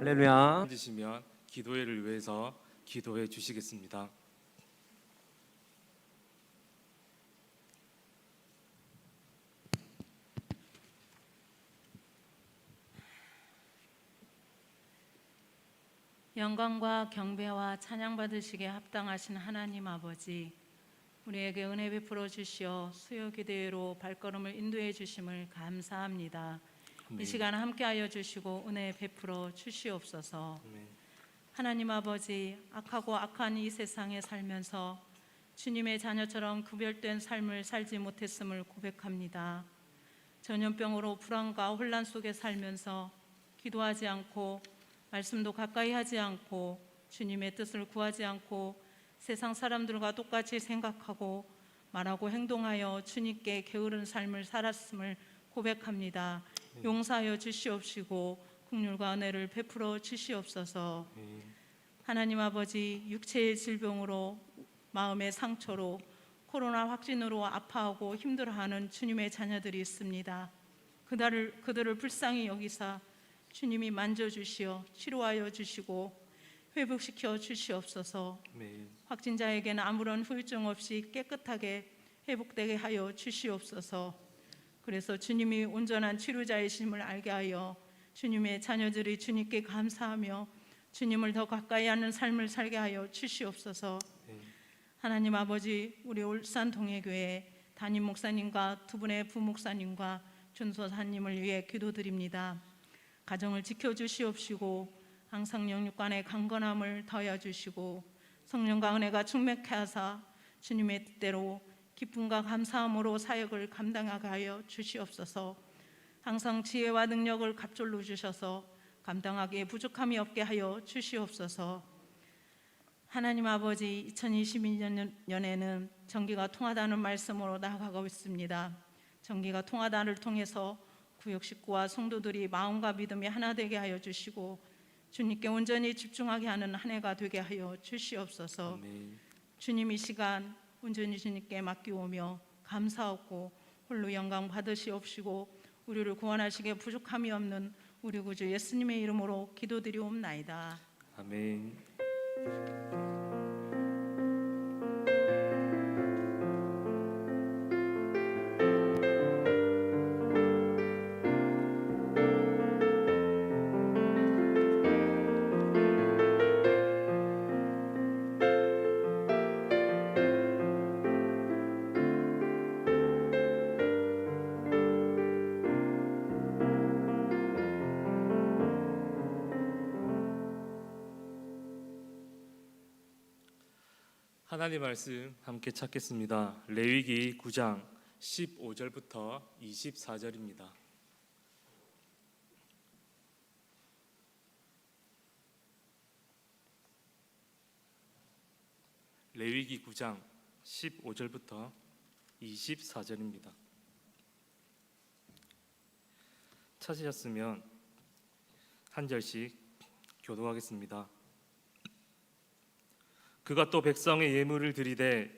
할렐루야. 앉으시면 기도회를 위해서 기도해 주시겠습니다. 영광과 경배와 찬양 받으시기에 합당하신 하나님 아버지, 우리에게 은혜 베풀어 주시어 수요 기도회로 발걸음을 인도해 주심을 감사합니다. 아멘. 이 시간 함께하여 주시고 은혜 베풀어 주시옵소서. 아멘. 하나님 아버지, 악하고 악한 이 세상에 살면서 주님의 자녀처럼 구별된 삶을 살지 못했음을 고백합니다. 전염병으로 불안과 혼란 속에 살면서 기도하지 않고 말씀도 가까이 하지 않고 주님의 뜻을 구하지 않고 세상 사람들과 똑같이 생각하고 말하고 행동하여 주님께 게으른 삶을 살았음을 고백합니다. 용서하여 주시옵시고 긍휼과 은혜를 베풀어 주시옵소서. 하나님 아버지, 육체의 질병으로 마음의 상처로 코로나 확진으로 아파하고 힘들어하는 주님의 자녀들이 있습니다. 그들을 불쌍히 여기사 주님이 만져주시어 치료하여 주시고 회복시켜 주시옵소서. 확진자에게는 아무런 후유증 없이 깨끗하게 회복되게 하여 주시옵소서. 그래서 주님이 온전한 치료자이심을 알게 하여 주님의 자녀들이 주님께 감사하며 주님을 더 가까이 하는 삶을 살게 하여 주시옵소서. 하나님 아버지, 우리 울산 동해교회 담임 목사님과 두 분의 부목사님과 준소사님을 위해 기도드립니다. 가정을 지켜주시옵시고 항상 영육간의 강건함을 더하여주시고 성령과 은혜가 충만케 하사 주님의 뜻대로 기쁨과 감사함으로 사역을 감당하게 하여 주시옵소서. 항상 지혜와 능력을 갑절로 주셔서 감당하기에 부족함이 없게 하여 주시옵소서. 하나님 아버지, 2022년에는 전기가 통하다는 말씀으로 나아가고 있습니다. 전기가 통하다를 통해서 구역 식구와 성도들이 마음과 믿음이 하나 되게 하여 주시고 주님께 온전히 집중하게 하는 한 해가 되게 하여 주시옵소서. 아멘. 주님, 이 시간 온전히 주님께 맡기오며 감사하고 홀로 영광 받으시옵시고 우리를 구원하시기에 부족함이 없는 우리 구주 예수님의 이름으로 기도드리옵나이다. 아멘. 하나님 말씀 함께 찾겠습니다. 레위기 9장 15절부터 24절입니다. 레위기 9장 15절부터 24절입니다. 찾으셨으면 한 절씩 교도하겠습니다. 그가 또 백성의 예물을 드리되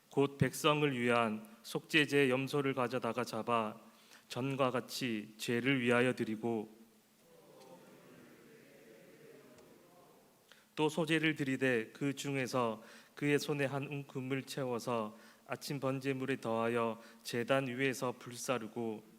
곧 백성을 위한 속죄제 염소를 가져다가 잡아 전과 같이 죄를 위하여 드리고 또 소제를 드리되 그 중에서 그의 손에 한 움큼을 채워서 아침 번제물에 더하여 제단 위에서 불사르고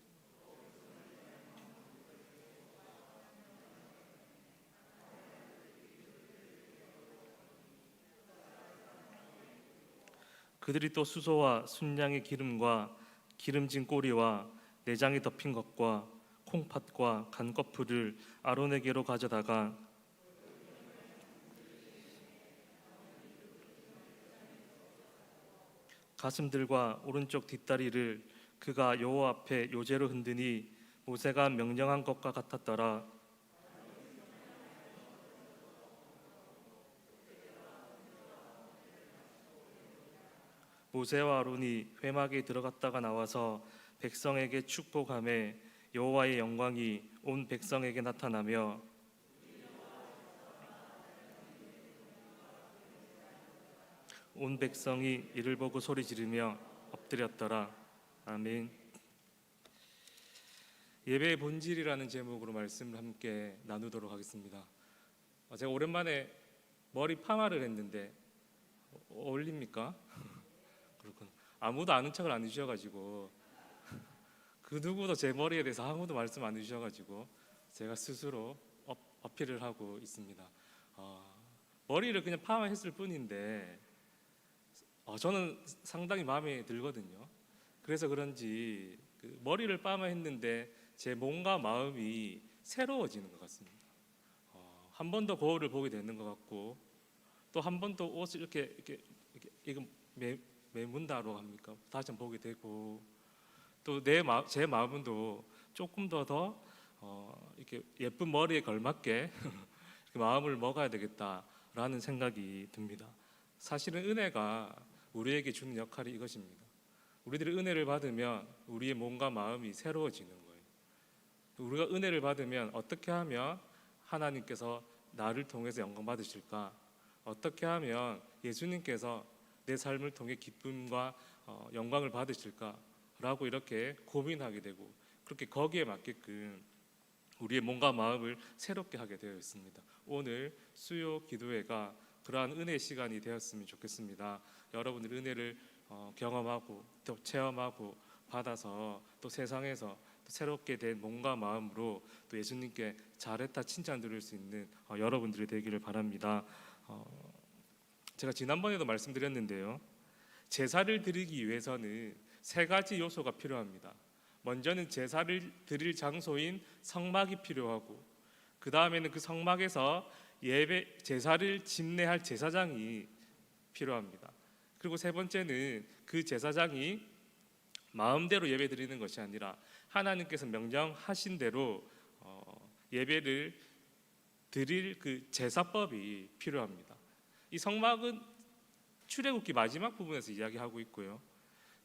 그들이 또 수소와 순양의 기름과 기름진 꼬리와 내장이 덮인 것과 콩팥과 간꺼풀을 아론에게로 가져다가 가슴들과 오른쪽 뒷다리를 그가 여호와 앞에 요제로 흔드니 모세가 명령한 것과 같았더라. 모세와 아론이 회막에 들어갔다가 나와서 백성에게 축복하며 여호와의 영광이 온 백성에게 나타나며 온 백성이 이를 보고 소리 지르며 엎드렸더라. 아멘. 예배의 본질이라는 제목으로 말씀을 함께 나누도록 하겠습니다. 제가 오랜만에 머리 파마를 했는데 어울립니까? 그렇군. 아무도 아는 척을 안 해주셔가지고 그 누구도 제 머리에 대해서 아무도 말씀 안 해주셔가지고 제가 스스로 어필을 하고 있습니다. 머리를 그냥 파마했을 뿐인데 저는 상당히 마음에 들거든요. 그래서 그런지 그 머리를 파마했는데 제 몸과 마음이 새로워지는 것 같습니다. 한 번 더 거울을 보게 되는 것 같고 또 한 번 더 옷을 이렇게 이거 매문다로 합니까? 다시 한번 보게 되고 또 제 마음은 또 조금 더 이렇게 예쁜 머리에 걸맞게 이렇게 마음을 먹어야 되겠다라는 생각이 듭니다. 사실은 은혜가 우리에게 주는 역할이 이것입니다. 우리들이 은혜를 받으면 우리의 몸과 마음이 새로워지는 거예요. 우리가 은혜를 받으면 어떻게 하면 하나님께서 나를 통해서 영광 받으실까? 어떻게 하면 예수님께서 내 삶을 통해 기쁨과 영광을 받으실까? 라고 이렇게 고민하게 되고 그렇게 거기에 맞게끔 우리의 몸과 마음을 새롭게 하게 되어 있습니다. 오늘 수요 기도회가 그러한 은혜의 시간이 되었으면 좋겠습니다. 여러분들 은혜를 경험하고 또 체험하고 받아서 또 세상에서 또 새롭게 된 몸과 마음으로 또 예수님께 잘했다 칭찬 들을 수 있는 여러분들이 되기를 바랍니다. 제가 지난번에도 말씀드렸는데요. 제사를 드리기 위해서는 세 가지 요소가 필요합니다. 먼저는 제사를 드릴 장소인 성막이 필요하고 그 다음에는 그 성막에서 제사를 집례할 제사장이 필요합니다. 그리고 세 번째는 그 제사장이 마음대로 예배 드리는 것이 아니라 하나님께서 명령하신 대로 예배를 드릴 그 제사법이 필요합니다. 이 성막은 출애굽기 마지막 부분에서 이야기하고 있고요.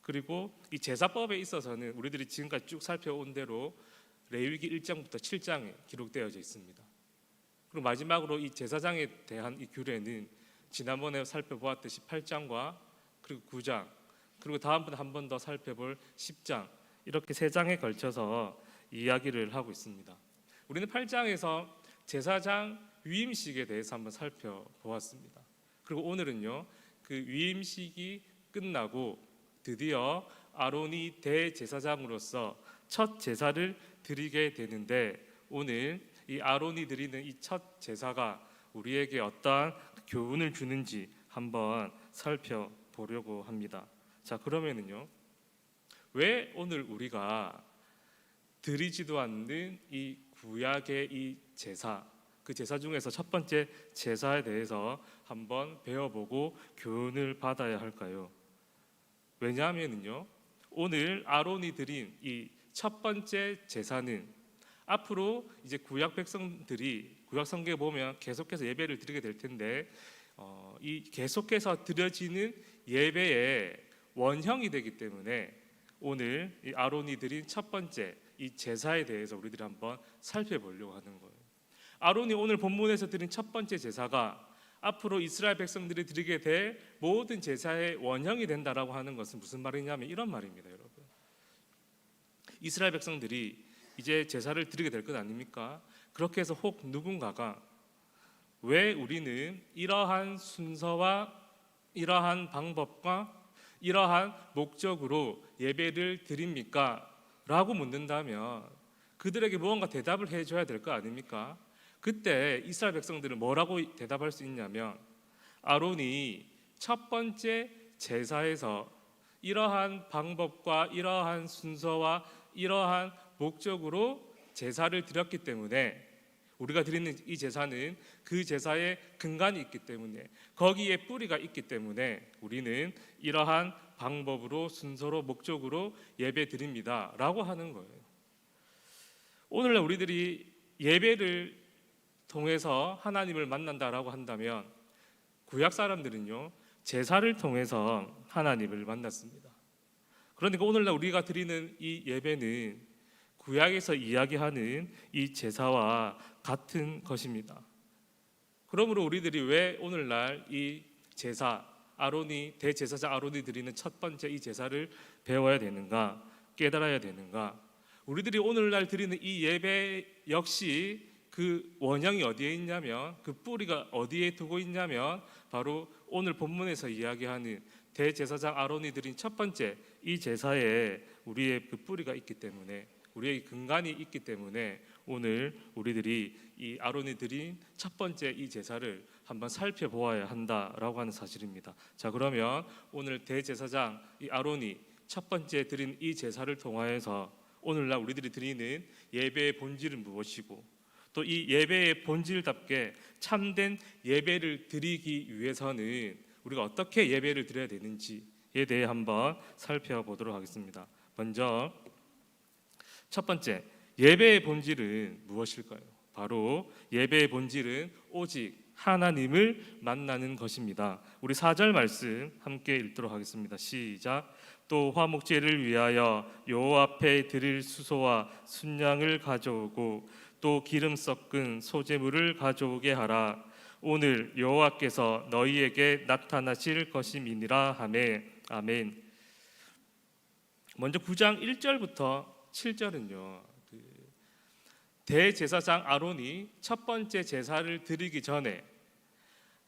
그리고 이 제사법에 있어서는 우리들이 지금까지 쭉 살펴온 대로 레위기 1장부터 7장에 기록되어져 있습니다. 그리고 마지막으로 이 제사장에 대한 이 규례는 지난번에 살펴보았듯이 8장과 그리고 9장 그리고 다음번에 한 번 더 살펴볼 10장 이렇게 세 장에 걸쳐서 이야기를 하고 있습니다. 우리는 8장에서 제사장 위임식에 대해서 한번 살펴보았습니다. 그리고 오늘은요 그 위임식이 끝나고 드디어 아론이 대제사장으로서 첫 제사를 드리게 되는데 오늘 이 아론이 드리는 이 첫 제사가 우리에게 어떠한 교훈을 주는지 한번 살펴보려고 합니다. 자, 그러면은요 왜 오늘 우리가 드리지도 않는 이 구약의 이 제사 그 제사 중에서 첫 번째 제사에 대해서 한번 배워보고 교훈을 받아야 할까요? 왜냐하면은요 오늘 아론이 드린 이 첫 번째 제사는 앞으로 이제 구약 백성들이 구약 성경에 보면 계속해서 예배를 드리게 될 텐데 이 계속해서 드려지는 예배의 원형이 되기 때문에 오늘 이 아론이 드린 첫 번째 이 제사에 대해서 우리들이 한번 살펴보려고 하는 거예요. 아론이 오늘 본문에서 드린 첫 번째 제사가 앞으로 이스라엘 백성들이 드리게 될 모든 제사의 원형이 된다라고 하는 것은 무슨 말이냐면 이런 말입니다, 여러분. 이스라엘 백성들이 이제 제사를 드리게 될 것 아닙니까? 그렇게 해서 혹 누군가가 왜 우리는 이러한 순서와 이러한 방법과 이러한 목적으로 예배를 드립니까? 라고 묻는다면 그들에게 무언가 대답을 해줘야 될 거 아닙니까? 그때 이스라엘 백성들은 뭐라고 대답할 수 있냐면 아론이 첫 번째 제사에서 이러한 방법과 이러한 순서와 이러한 목적으로 제사를 드렸기 때문에 우리가 드리는 이 제사는 그 제사의 근간이 있기 때문에 거기에 뿌리가 있기 때문에 우리는 이러한 방법으로 순서로 목적으로 예배 드립니다 라고 하는 거예요. 오늘날 우리들이 예배를 통해서 하나님을 만난다라고 한다면 구약 사람들은요 제사를 통해서 하나님을 만났습니다. 그러니까 오늘날 우리가 드리는 이 예배는 구약에서 이야기하는 이 제사와 같은 것입니다. 그러므로 우리들이 왜 오늘날 이 제사 대제사장 아론이 드리는 첫 번째 이 제사를 배워야 되는가, 깨달아야 되는가? 우리들이 오늘날 드리는 이 예배 역시 그 원형이 어디에 있냐면, 그 뿌리가 어디에 두고 있냐면 바로 오늘 본문에서 이야기하는 대제사장 아론이 드린 첫 번째 이 제사에 우리의 그 뿌리가 있기 때문에, 우리의 근간이 있기 때문에 오늘 우리들이 이 아론이 드린 첫 번째 이 제사를 한번 살펴보아야 한다라고 하는 사실입니다. 자, 그러면 오늘 대제사장 이 아론이 첫 번째 드린 이 제사를 통하여서 오늘날 우리들이 드리는 예배의 본질은 무엇이고, 또 이 예배의 본질답게 참된 예배를 드리기 위해서는 우리가 어떻게 예배를 드려야 되는지에 대해 한번 살펴보도록 하겠습니다. 먼저 첫 번째, 예배의 본질은 무엇일까요? 바로 예배의 본질은 오직 하나님을 만나는 것입니다. 우리 4절 말씀 함께 읽도록 하겠습니다. 시작. 또 화목제를 위하여 여호와 앞에 드릴 수소와 순양을 가져오고 또 기름 섞은 소제물을 가져오게 하라. 오늘 여호와께서 너희에게 나타나실 것임이니라 하매. 아멘. 먼저 9장 1절부터 7절은요, 대제사장 아론이 첫 번째 제사를 드리기 전에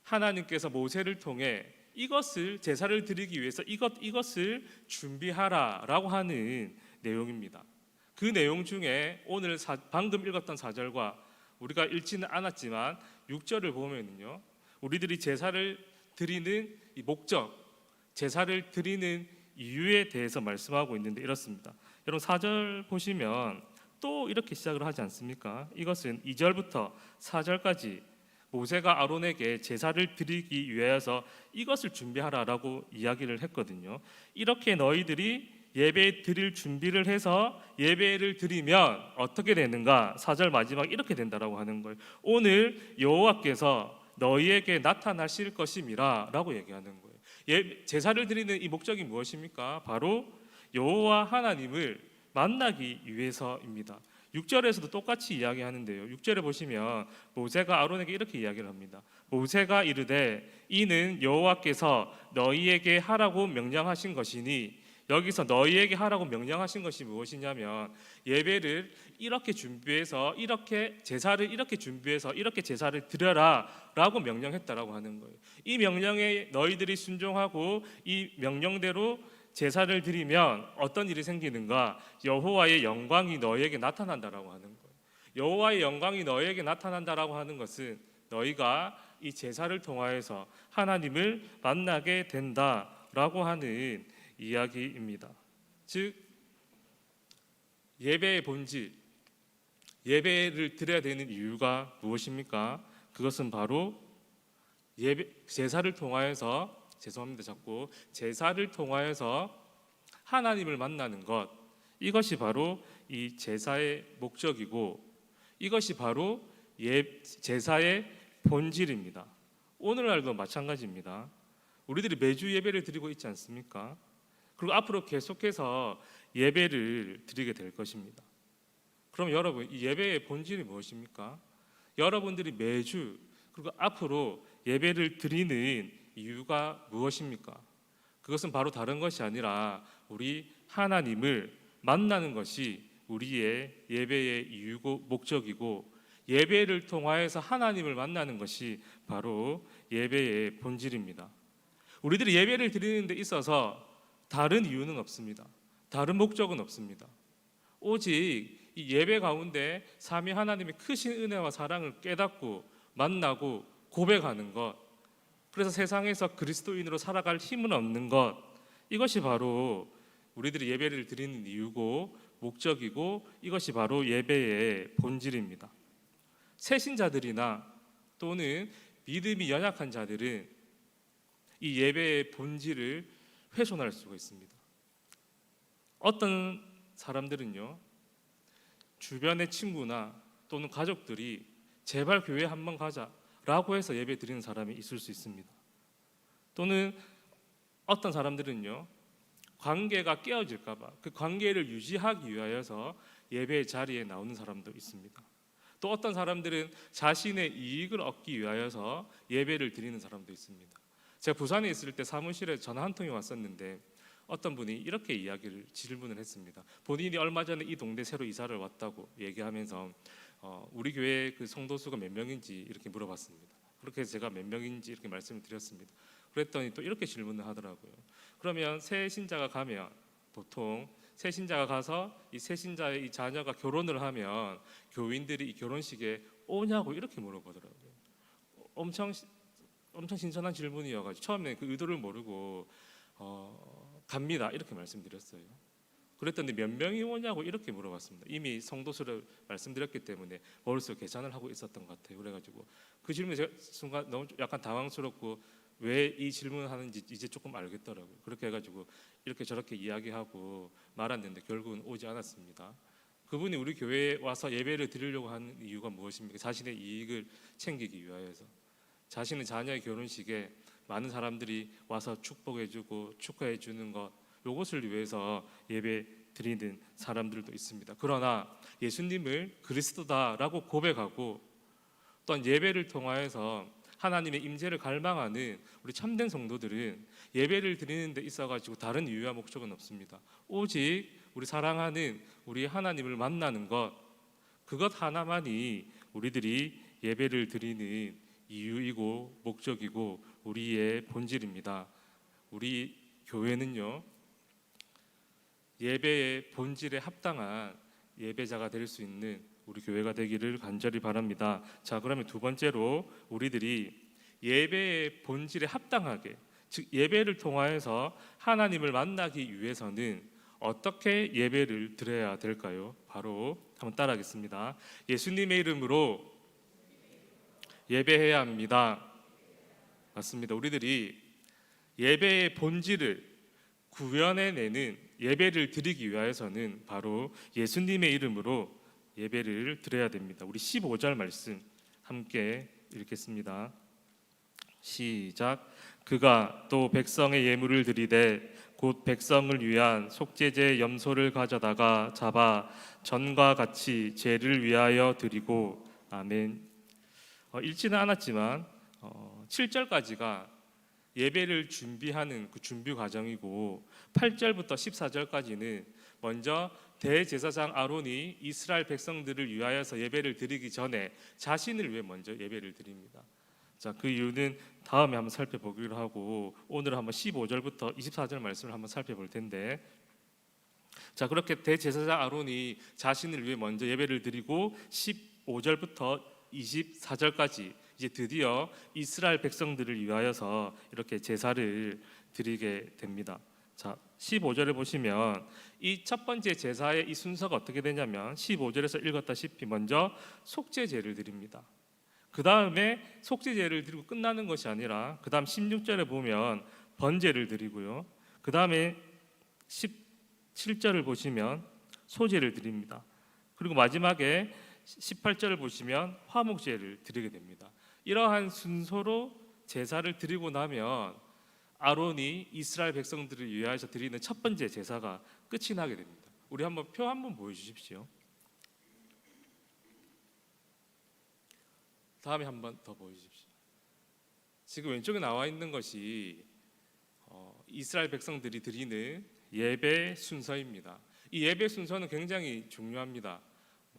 하나님께서 모세를 통해 이것을 제사를 드리기 위해서 이것을 준비하라라고 하는 내용입니다. 그 내용 중에 오늘 방금 읽었던 4절과 우리가 읽지는 않았지만 6절을 보면은요, 우리들이 제사를 드리는 이 목적, 제사를 드리는 이유에 대해서 말씀하고 있는데 이렇습니다. 여러분 4절 보시면 또 이렇게 시작을 하지 않습니까? 이것은 2절부터 4절까지 모세가 아론에게 제사를 드리기 위해서 이것을 준비하라라고 이야기를 했거든요. 이렇게 너희들이 예배 드릴 준비를 해서 예배를 드리면 어떻게 되는가? 4절 마지막 이렇게 된다라고 하는 거예요. 오늘 여호와께서 너희에게 나타나실 것임이라 라고 얘기하는 거예요. 제사를 드리는 이 목적이 무엇입니까? 바로 여호와 하나님을 만나기 위해서입니다. 6절에서도 똑같이 이야기하는데요. 6절에 보시면 모세가 아론에게 이렇게 이야기를 합니다. 모세가 이르되 이는 여호와께서 너희에게 하라고 명령하신 것이니, 여기서 너희에게 하라고 명령하신 것이 무엇이냐면 예배를 이렇게 준비해서 이렇게 제사를 이렇게 준비해서 이렇게 제사를 드려라라고 명령했다라고 하는 거예요. 이 명령에 너희들이 순종하고 이 명령대로 제사를 드리면 어떤 일이 생기는가? 여호와의 영광이 너희에게 나타난다라고 하는 거예요. 여호와의 영광이 너희에게 나타난다라고 하는 것은 너희가 이 제사를 통하여서 하나님을 만나게 된다라고 하는 이야기입니다. 즉 예배의 본질, 예배를 드려야 되는 이유가 무엇입니까? 그것은 바로 제사를 통하여서 제사를 통하여서 하나님을 만나는 것, 이것이 바로 이 제사의 목적이고 이것이 바로 제사의 본질입니다. 오늘날도 마찬가지입니다. 우리들이 매주 예배를 드리고 있지 않습니까? 그리고 앞으로 계속해서 예배를 드리게 될 것입니다. 그럼 여러분, 이 예배의 본질이 무엇입니까? 여러분들이 매주 그리고 앞으로 예배를 드리는 이유가 무엇입니까? 그것은 바로 다른 것이 아니라 우리 하나님을 만나는 것이 우리의 예배의 이유고 목적이고, 예배를 통하여서 하나님을 만나는 것이 바로 예배의 본질입니다. 우리들이 예배를 드리는 데 있어서 다른 이유는 없습니다. 다른 목적은 없습니다. 오직 이 예배 가운데 삼위 하나님의 크신 은혜와 사랑을 깨닫고 만나고 고백하는 것, 그래서 세상에서 그리스도인으로 살아갈 힘은 없는 것, 이것이 바로 우리들이 예배를 드리는 이유고 목적이고 이것이 바로 예배의 본질입니다. 새신자들이나 또는 믿음이 연약한 자들은 이 예배의 본질을 훼손할 수가 있습니다. 어떤 사람들은요, 주변의 친구나 또는 가족들이 제발 교회 한번 가자라고 해서 예배 드리는 사람이 있을 수 있습니다. 또는 어떤 사람들은요, 관계가 깨어질까 봐 그 관계를 유지하기 위하여서 예배 자리에 나오는 사람도 있습니다. 또 어떤 사람들은 자신의 이익을 얻기 위하여서 예배를 드리는 사람도 있습니다. 제가 부산에 있을 때 사무실에 전화 한 통이 왔었는데 어떤 분이 이렇게 질문을 했습니다. 본인이 얼마 전에 이 동네 새로 이사를 왔다고 얘기하면서 우리 교회 그 성도 수가 몇 명인지 이렇게 물어봤습니다. 그렇게 해서 제가 몇 명인지 이렇게 말씀을 드렸습니다. 그랬더니 또 이렇게 질문을 하더라고요. 그러면 새 신자가 가면 보통 새 신자가 가서 이 새 신자의 이 자녀가 결혼을 하면 교인들이 이 결혼식에 오냐고 이렇게 물어보더라고요. 엄청 신선한 질문이어가지고 처음에 그 의도를 모르고 갑니다 이렇게 말씀드렸어요. 그랬더니 몇 명이 오냐고 이렇게 물어봤습니다. 이미 성도수를 말씀드렸기 때문에 머릿속에 계산을 하고 있었던 것 같아요. 그래가지고 그 질문에 제가 순간 너무 약간 당황스럽고 왜 이 질문을 하는지 이제 조금 알겠더라고요. 그렇게 해가지고 이렇게 저렇게 이야기하고 말았는데 결국은 오지 않았습니다. 그분이 우리 교회에 와서 예배를 드리려고 하는 이유가 무엇입니까? 자신의 이익을 챙기기 위하여서, 자신의 자녀의 결혼식에 많은 사람들이 와서 축복해주고 축하해주는 것, 이것을 위해서 예배 드리는 사람들도 있습니다. 그러나 예수님을 그리스도다라고 고백하고 또한 예배를 통하여서 하나님의 임재를 갈망하는 우리 참된 성도들은 예배를 드리는 데 있어가지고 다른 이유와 목적은 없습니다. 오직 우리 사랑하는 우리 하나님을 만나는 것, 그것 하나만이 우리들이 예배를 드리는 이유이고 목적이고 우리의 본질입니다. 우리 교회는요, 예배의 본질에 합당한 예배자가 될 수 있는 우리 교회가 되기를 간절히 바랍니다. 자, 그러면 두 번째로 우리들이 예배의 본질에 합당하게, 즉 예배를 통하여서 하나님을 만나기 위해서는 어떻게 예배를 드려야 될까요? 바로 한번 따라하겠습니다. 예수님의 이름으로 예배해야 합니다. 맞습니다. 우리들이 예배의 본질을 구현해내는 예배를 드리기 위해서는 바로 예수님의 이름으로 예배를 드려야 됩니다. 우리 15절 말씀 함께 읽겠습니다. 시작. 그가 또 백성의 예물을 드리되 곧 백성을 위한 속죄제 염소를 가져다가 잡아 전과 같이 제를 위하여 드리고. 아멘. 읽지는 않았지만 7절까지가 예배를 준비하는 그 준비 과정이고 8절부터 14절까지는 먼저 대제사장 아론이 이스라엘 백성들을 위하여서 예배를 드리기 전에 자신을 위해 먼저 예배를 드립니다. 자, 그 이유는 다음에 한번 살펴보기로 하고 오늘 한번 15절부터 24절 말씀을 한번 살펴볼 텐데, 자, 그렇게 대제사장 아론이 자신을 위해 먼저 예배를 드리고 15절부터 24절까지 이제 드디어 이스라엘 백성들을 위하여서 이렇게 제사를 드리게 됩니다. 자, 15절에 보시면 이 첫 번째 제사의 이 순서가 어떻게 되냐면 15절에서 읽었다시피 먼저 속죄제를 드립니다. 그 다음에 속죄제를 드리고 끝나는 것이 아니라 그 다음 16절에 보면 번제를 드리고요. 그 다음에 17절을 보시면 소제를 드립니다. 그리고 마지막에 18절을 보시면 화목제를 드리게 됩니다. 이러한 순서로 제사를 드리고 나면 아론이 이스라엘 백성들을 위하여서 드리는 첫 번째 제사가 끝이 나게 됩니다. 우리 한번 표 한번 보여주십시오. 다음에 한번 더 보여주십시오. 지금 왼쪽에 나와 있는 것이 이스라엘 백성들이 드리는 예배 순서입니다. 이 예배 순서는 굉장히 중요합니다.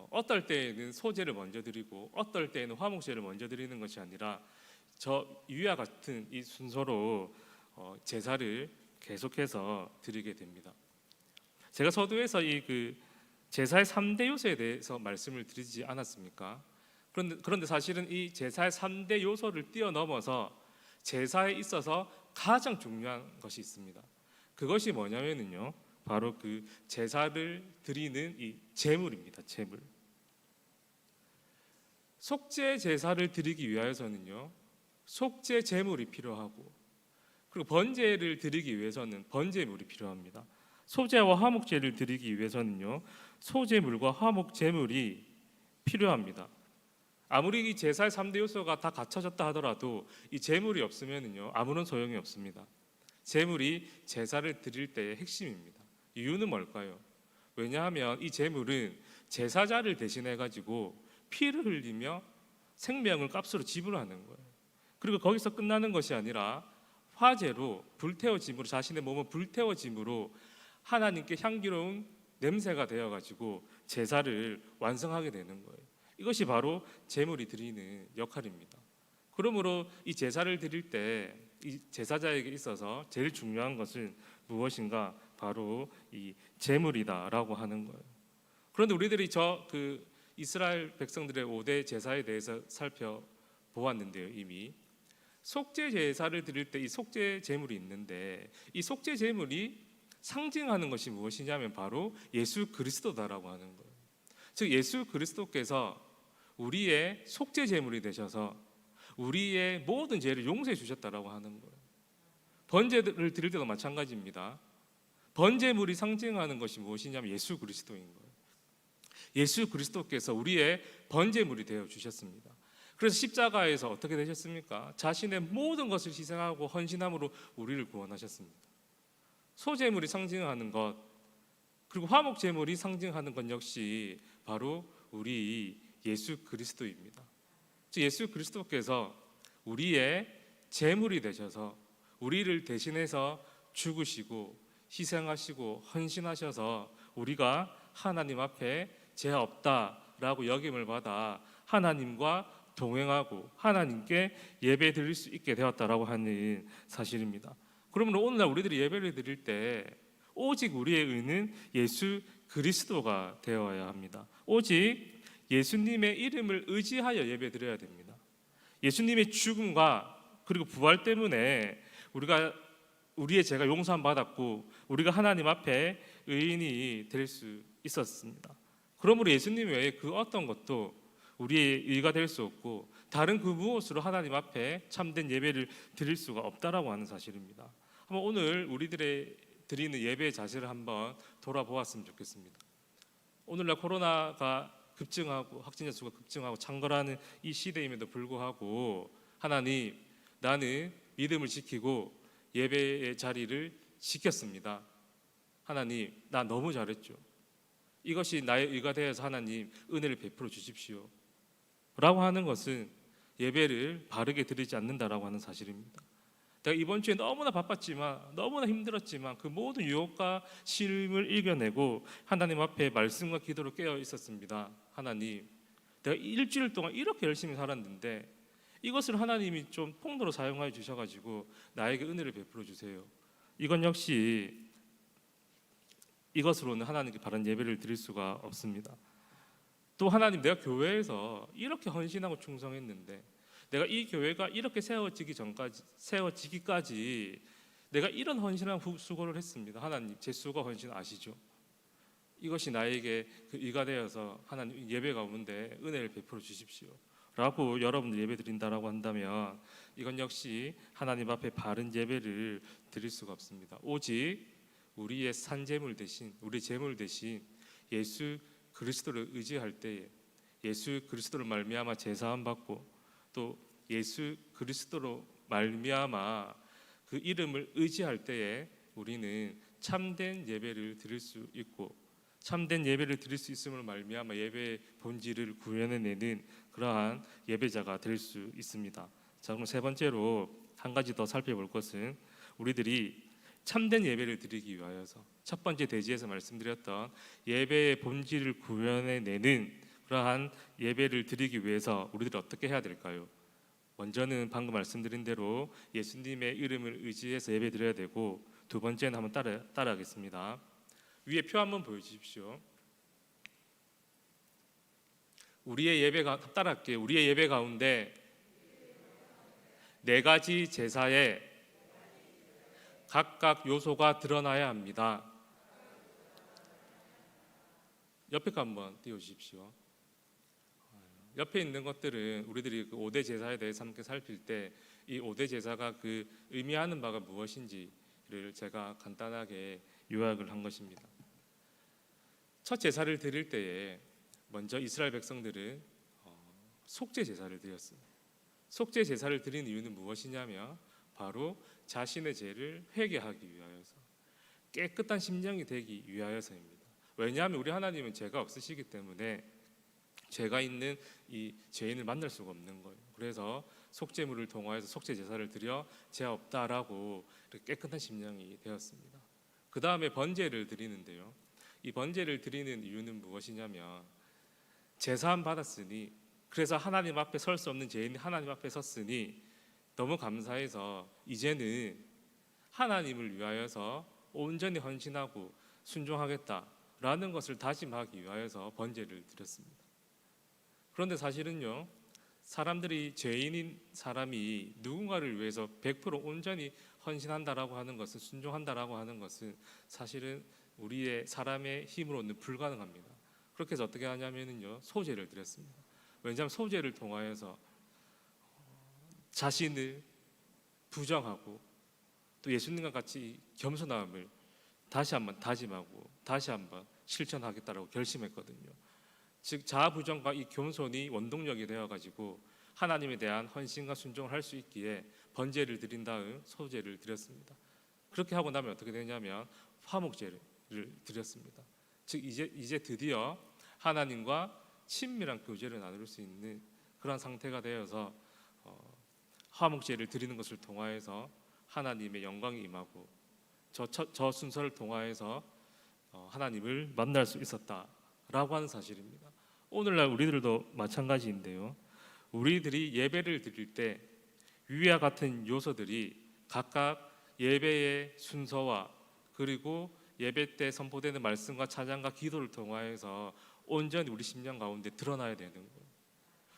어떨 때에는 소제를 먼저 드리고 어떨 때에는 화목제를 먼저 드리는 것이 아니라 저 위와 같은 이 순서로 제사를 계속해서 드리게 됩니다. 제가 서두에서 이 그 제사의 3대 요소에 대해서 말씀을 드리지 않았습니까? 그런데 사실은 이 제사의 3대 요소를 뛰어넘어서 제사에 있어서 가장 중요한 것이 있습니다. 그것이 뭐냐면요, 바로 그 제사를 드리는 이 제물입니다. 제물. 속죄 제사를 드리기 위하여서는요, 속죄 제물이 필요하고, 그리고 번제를 드리기 위해서는 번제물이 필요합니다. 소제와 화목제를 드리기 위해서는요, 소제물과 화목제물이 필요합니다. 아무리 이 제사의 3대 요소가 다 갖춰졌다 하더라도 이 제물이 없으면요 아무런 소용이 없습니다. 제물이 제사를 드릴 때의 핵심입니다. 이유는 뭘까요? 왜냐하면 이 제물은 제사자를 대신해 가지고 피를 흘리며 생명을 값으로 지불하는 거예요. 그리고 거기서 끝나는 것이 아니라 화제로 불태워짐으로, 자신의 몸을 불태워짐으로 하나님께 향기로운 냄새가 되어 가지고 제사를 완성하게 되는 거예요. 이것이 바로 제물이 드리는 역할입니다. 그러므로 이 제사를 드릴 때 이 제사자에게 있어서 제일 중요한 것은 무엇인가? 바로 이 제물이다라고 하는 거예요. 그런데 우리들이 그 이스라엘 백성들의 5대 제사에 대해서 살펴보았는데요. 이미 속죄 제사를 드릴 때 이 속죄 제물이 있는데 이 속죄 제물이 상징하는 것이 무엇이냐면 바로 예수 그리스도다라고 하는 거예요. 즉 예수 그리스도께서 우리의 속죄 제물이 되셔서 우리의 모든 죄를 용서해 주셨다라고 하는 거예요. 번제를 드릴 때도 마찬가지입니다. 번제물이 상징하는 것이 무엇이냐면 예수 그리스도인 거예요. 예수 그리스도께서 우리의 번제물이 되어 주셨습니다. 그래서 십자가에서 어떻게 되셨습니까? 자신의 모든 것을 희생하고 헌신함으로 우리를 구원하셨습니다. 소제물이 상징하는 것, 그리고 화목제물이 상징하는 것 역시 바로 우리 예수 그리스도입니다. 즉 예수 그리스도께서 우리의 제물이 되셔서 우리를 대신해서 죽으시고 희생하시고 헌신하셔서 우리가 하나님 앞에 죄 없다라고 여김을 받아 하나님과 동행하고 하나님께 예배 드릴 수 있게 되었다라고 하는 사실입니다. 그러면 오늘날 우리들이 예배를 드릴 때 오직 우리의 의는 예수 그리스도가 되어야 합니다. 오직 예수님의 이름을 의지하여 예배 드려야 됩니다. 예수님의 죽음과 그리고 부활 때문에 우리의 죄가 용서함 받았고 우리가 하나님 앞에 의인이 될 수 있었습니다. 그러므로 예수님 외에 그 어떤 것도 우리의 의가 될 수 없고 다른 그 무엇으로 하나님 앞에 참된 예배를 드릴 수가 없다라고 하는 사실입니다. 한번 오늘 우리들의 드리는 예배의 자세를 한번 돌아보았으면 좋겠습니다. 오늘날 코로나가 급증하고 확진자 수가 급증하고 창궐하는 이 시대임에도 불구하고 하나님, 나는 믿음을 지키고 예배의 자리를 지켰습니다. 하나님, 나 너무 잘했죠. 이것이 나의 의가 되어서 하나님 은혜를 베풀어 주십시오 라고 하는 것은 예배를 바르게 드리지 않는다라고 하는 사실입니다. 내가 이번 주에 너무나 바빴지만 너무나 힘들었지만 그 모든 유혹과 시름을 이겨내고 하나님 앞에 말씀과 기도로 깨어 있었습니다. 하나님, 내가 일주일 동안 이렇게 열심히 살았는데 이것을 하나님이 좀 폭로로 사용하여 주셔가지고 나에게 은혜를 베풀어 주세요. 이건 역시 이것으로는 하나님께 바른 예배를 드릴 수가 없습니다. 또 하나님, 내가 교회에서 이렇게 헌신하고 충성했는데 내가 이 교회가 이렇게 세워지기까지 내가 이런 헌신하고 수고를 했습니다. 하나님, 제 수고 헌신 아시죠? 이것이 나에게 그 의가 되어서 하나님 예배 가운데 은혜를 베풀어 주십시오 라고 여러분들 예배 드린다라고 한다면 이건 역시 하나님 앞에 바른 예배를 드릴 수가 없습니다. 오직 우리의 산제물 대신, 우리 제물 대신 예수 그리스도를 의지할 때에 예수 그리스도를 말미암아 제사함 받고 또 예수 그리스도로 말미암아 그 이름을 의지할 때에 우리는 참된 예배를 드릴 수 있고 참된 예배를 드릴 수 있음을 말미암아 예배의 본질을 구현해내는 그러한 예배자가 될 수 있습니다. 자, 그럼 세 번째로 한 가지 더 살펴볼 것은 우리들이 참된 예배를 드리기 위하여서 첫 번째 대지에서 말씀드렸던 예배의 본질을 구현해내는 그러한 예배를 드리기 위해서 우리들이 어떻게 해야 될까요? 먼저는 방금 말씀드린 대로 예수님의 이름을 의지해서 예배 드려야 되고 두 번째는 한번 따라하겠습니다. 위에 표 한번 보여주십시오. 우리의 예배가 따라할게요. 우리의 예배 가운데 네 가지 제사에 각각 요소가 드러나야 합니다. 옆에 거 한번 띄워주십시오. 옆에 있는 것들은 우리들이 그 5대 제사에 대해서 함께 살필 때 이 5대 제사가 그 의미하는 바가 무엇인지를 제가 간단하게 요약을 한 것입니다. 첫 제사를 드릴 때에 먼저 이스라엘 백성들은 속죄 제사를 드렸습니다. 속죄 제사를 드린 이유는 무엇이냐면 바로 자신의 죄를 회개하기 위하여서 깨끗한 심령이 되기 위하여서입니다. 왜냐하면 우리 하나님은 죄가 없으시기 때문에 죄가 있는 이 죄인을 만날 수가 없는 거예요. 그래서 속죄물을 통하여서 속죄 제사를 드려 죄 없다라고 깨끗한 심령이 되었습니다. 그 다음에 번제를 드리는데요. 이 번제를 드리는 이유는 무엇이냐면 제사함 받았으니, 그래서 하나님 앞에 설 수 없는 죄인이 하나님 앞에 섰으니 너무 감사해서 이제는 하나님을 위하여서 온전히 헌신하고 순종하겠다라는 것을 다짐하기 위하여서 번제를 드렸습니다. 그런데 사실은요, 사람들이 죄인인 사람이 누군가를 위해서 100% 온전히 헌신한다라고 하는 것은, 순종한다라고 하는 것은 사실은 우리의 사람의 힘으로는 불가능합니다. 그렇게 해서 어떻게 하냐면요, 소제를 드렸습니다. 왜냐하면 소제를 통하여서 자신을 부정하고 또 예수님과 같이 겸손함을 다시 한번 다짐하고 다시 한번 실천하겠다라고 결심했거든요. 즉 자아 부정과 이 겸손이 원동력이 되어 가지고 하나님에 대한 헌신과 순종을 할 수 있기에 번제를 드린 다음 소제를 드렸습니다. 그렇게 하고 나면 어떻게 되냐면 화목제를 드렸습니다. 즉 이제 드디어 하나님과 친밀한 교제를 나눌 수 있는 그런 상태가 되어서 화목제를 드리는 것을 통하여서 하나님의 영광이 임하고 저 순서를 통하여서 하나님을 만날 수 있었다라고 하는 사실입니다. 오늘날 우리들도 마찬가지인데요. 우리들이 예배를 드릴 때 위와 같은 요소들이 각각 예배의 순서와 그리고 예배 때 선포되는 말씀과 찬양과 기도를 통하여서 온전히 우리 심령 가운데 드러나야 되는 거예요.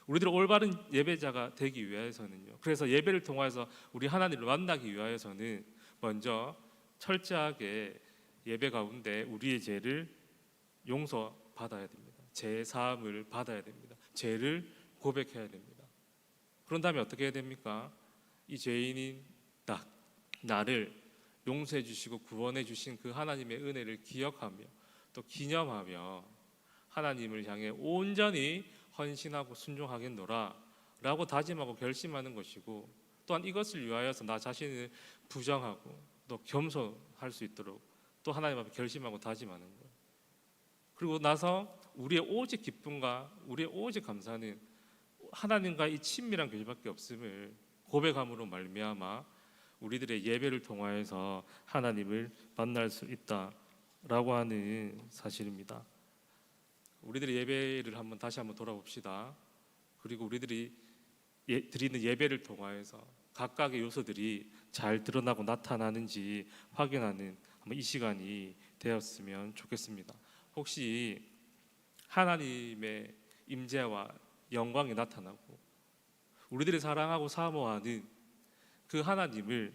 우리들 올바른 예배자가 되기 위해서는요. 그래서 예배를 통해서 우리 하나님을 만나기 위해서는 먼저 철저하게 예배 가운데 우리의 죄를 용서받아야 됩니다. 죄 사함을 받아야 됩니다. 죄를 고백해야 됩니다. 그런 다음에 어떻게 해야 됩니까? 이 죄인인 나를 용서해 주시고 구원해 주신 그 하나님의 은혜를 기억하며 또 기념하며 하나님을 향해 온전히 헌신하고 순종하겠노라 라고 다짐하고 결심하는 것이고, 또한 이것을 위하여서 나 자신을 부정하고 또 겸손할 수 있도록 또 하나님 앞에 결심하고 다짐하는 거예요. 그리고 나서 우리의 오직 기쁨과 우리의 오직 감사는 하나님과 이 친밀한 교제밖에 없음을 고백함으로 말미암아 우리들의 예배를 통하여서 하나님을 만날 수 있다라고 하는 사실입니다. 우리들의 예배를 다시 한번 돌아봅시다. 그리고 우리들이 드리는 예배를 통하여서 각각의 요소들이 잘 드러나고 나타나는지 확인하는 이 시간이 되었으면 좋겠습니다. 혹시 하나님의 임재와 영광이 나타나고 우리들이 사랑하고 사모하는 그 하나님을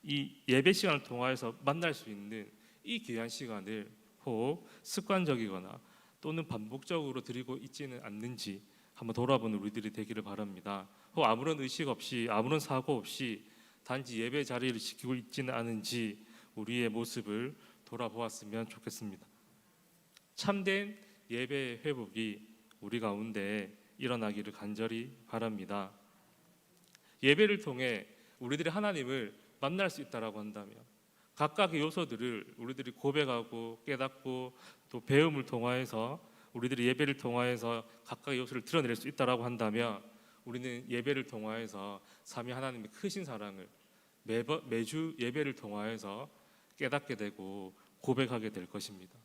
이 예배 시간을 통하여서 만날 수 있는 이 귀한 시간을 혹 습관적이거나 또는 반복적으로 드리고 있지는 않는지 한번 돌아보는 우리들이 되기를 바랍니다. 혹 아무런 의식 없이 아무런 사고 없이 단지 예배 자리를 지키고 있지는 않은지 우리의 모습을 돌아보았으면 좋겠습니다. 참된 예배의 회복이 우리 가운데 일어나기를 간절히 바랍니다. 예배를 통해 우리들이 하나님을 만날 수 있다라고 한다면 각각의 요소들을 우리들이 고백하고 깨닫고 또 배움을 통하여서 우리들이 예배를 통하여서 각각의 요소를 드러낼 수 있다라고 한다면 우리는 예배를 통하여서 삼위 하나님의 크신 사랑을 매주 예배를 통하여서 깨닫게 되고 고백하게 될 것입니다.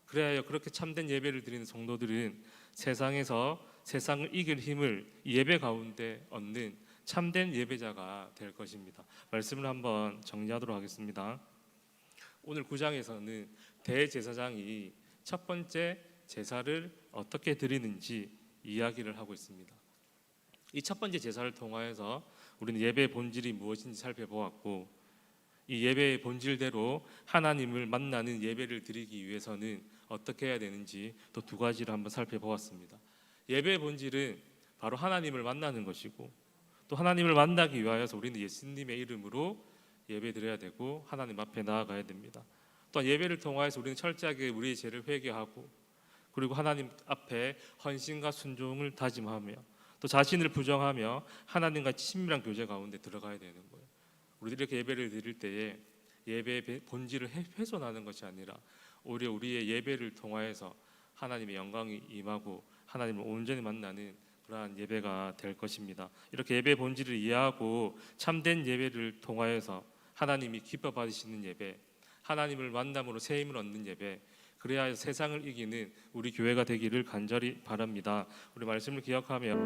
그래야 그렇게 참된 예배를 드리는 성도들은 세상에서 세상을 이길 힘을 예배 가운데 얻는 참된 예배자가 될 것입니다. 말씀을 한번 정리하도록 하겠습니다. 오늘 9장에서는 대제사장이 첫 번째 제사를 어떻게 드리는지 이야기를 하고 있습니다. 이 첫 번째 제사를 통하여서 우리는 예배의 본질이 무엇인지 살펴보았고, 이 예배의 본질대로 하나님을 만나는 예배를 드리기 위해서는 어떻게 해야 되는지 또 두 가지를 한번 살펴보았습니다. 예배의 본질은 바로 하나님을 만나는 것이고, 또 하나님을 만나기 위하여서 우리는 예수님의 이름으로 예배드려야 되고 하나님 앞에 나아가야 됩니다. 또한 예배를 통하여서 우리는 철저하게 우리의 죄를 회개하고 그리고 하나님 앞에 헌신과 순종을 다짐하며 또 자신을 부정하며 하나님과 친밀한 교제 가운데 들어가야 되는 거예요. 우리들이 이렇게 예배를 드릴 때에 예배의 본질을 훼손하는 것이 아니라 오히려 우리의 예배를 통하여서 하나님의 영광이 임하고 하나님을 온전히 만나는 그러한 예배가 될 것입니다. 이렇게 예배의 본질을 이해하고 참된 예배를 통하여서 하나님이 기뻐 받으시는 예배, 하나님을 만남으로 새 힘을 얻는 예배, 그래야 세상을 이기는 우리 교회가 되기를 간절히 바랍니다. 우리 말씀을 기억하며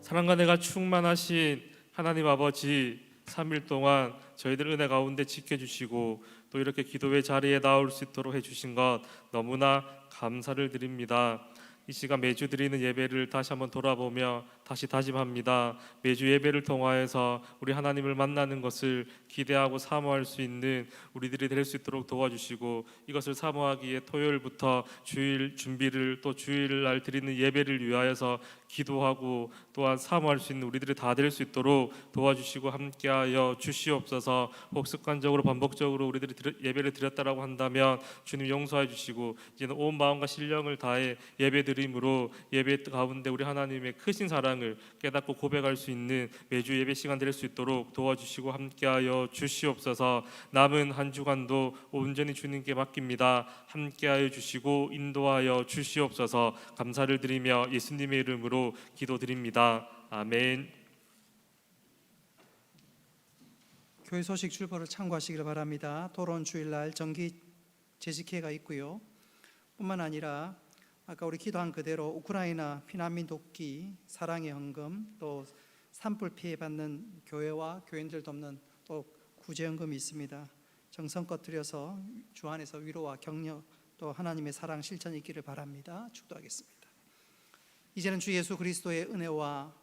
사랑과 내가 충만하신 하나님 아버지, 3일 동안 저희들 은혜 가운데 지켜주시고 또 이렇게 기도의 자리에 나올 수 있도록 해주신 것 너무나 감사를 드립니다. 이 시간 매주 드리는 예배를 다시 한번 돌아보며 다시 다짐합니다. 매주 예배를 통하여서 우리 하나님을 만나는 것을 기대하고 사모할 수 있는 우리들이 될 수 있도록 도와주시고, 이것을 사모하기에 토요일부터 주일 준비를, 또 주일날 드리는 예배를 위하여서 기도하고 또한 사모할 수 있는 우리들이 다 될 수 있도록 도와주시고 함께하여 주시옵소서. 혹 습관적으로 반복적으로 우리들이 예배를 드렸다라고 한다면 주님 용서해 주시고, 이제는 온 마음과 신령을 다해 예배드림으로 예배 가운데 우리 하나님의 크신 사랑을 깨닫고 고백할 수 있는 매주 예배 시간 될 수 있도록 도와주시고 함께하여 주시옵소서. 남은 한 주간도 온전히 주님께 맡깁니다. 함께하여 주시고 인도하여 주시옵소서. 감사를 드리며 예수님의 이름으로 기도드립니다. 아멘. 교회 소식 출보를 참고하시길 바랍니다. 토론 주일날 정기 재직회가 있고요. 뿐만 아니라 아까 우리 기도한 그대로 우크라이나 피난민 돕기, 사랑의 헌금, 또 산불 피해 받는 교회와 교인들 돕는 또 구제헌금이 있습니다. 정성껏 드려서 주 안에서 위로와 격려, 또 하나님의 사랑 실천이 있기를 바랍니다. 축도하겠습니다. 이제는 주 예수 그리스도의 은혜와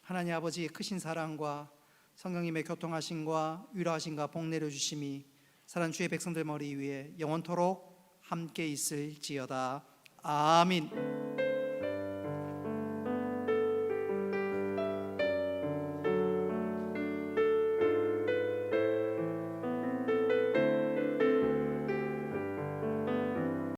하나님 아버지의 크신 사랑과 성령님의 교통하심과 위로하심과 복 내려주심이 사랑 주의 백성들 머리 위에 영원토록 함께 있을지어다. 아멘.